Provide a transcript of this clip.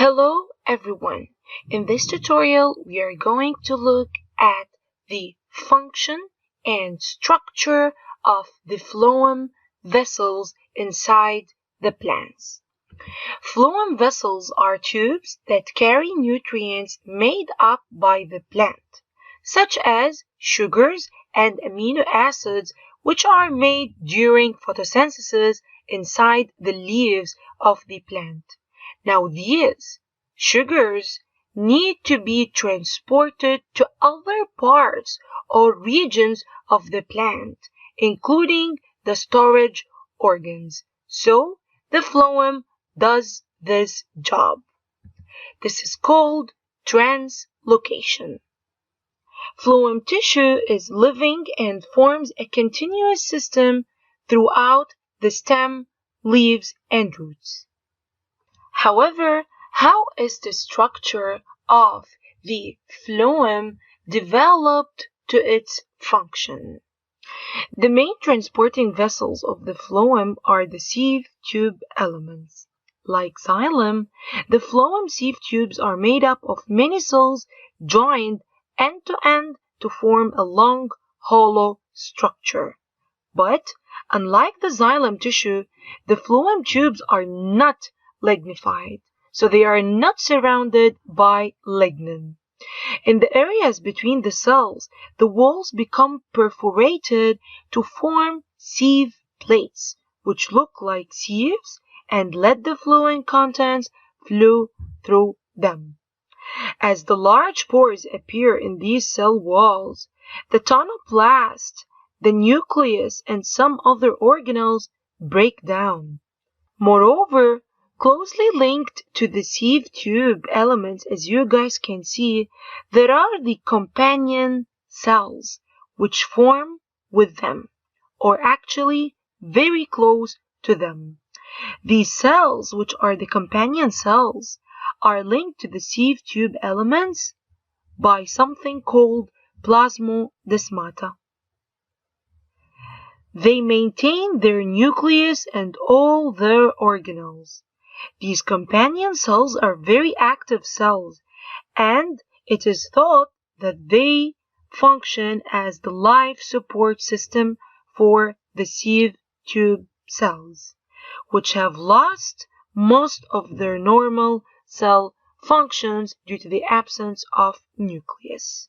Hello everyone! In this tutorial, we are going to look at the function and structure of the phloem vessels inside the plants. Phloem vessels are tubes that carry nutrients made up by the plant, such as sugars and amino acids, which are made during photosynthesis inside the leaves of the plant. Now these sugars need to be transported to other parts or regions of the plant, including the storage organs. So the phloem does this job. This is called translocation. Phloem tissue is living and forms a continuous system throughout the stem, leaves, and roots. However, how is the structure of the phloem developed to its function? The main transporting vessels of the phloem are the sieve tube elements. Like xylem, the phloem sieve tubes are made up of many cells joined end to end to form a long, hollow structure. But, unlike the xylem tissue, the phloem tubes are not lignified, so they are not surrounded by lignin. In the areas between the cells, the walls become perforated to form sieve plates, which look like sieves and let the phloem contents flow through them. As the large pores appear in these cell walls, the tonoplast, the nucleus, and some other organelles break down. Moreover, closely linked to the sieve tube elements, as you guys can see, there are the companion cells which form with them, or actually very close to them. These cells, which are the companion cells, are linked to the sieve tube elements by something called plasmodesmata. They maintain their nucleus and all their organelles. These companion cells are very active cells, and it is thought that they function as the life support system for the sieve tube cells, which have lost most of their normal cell functions due to the absence of nucleus.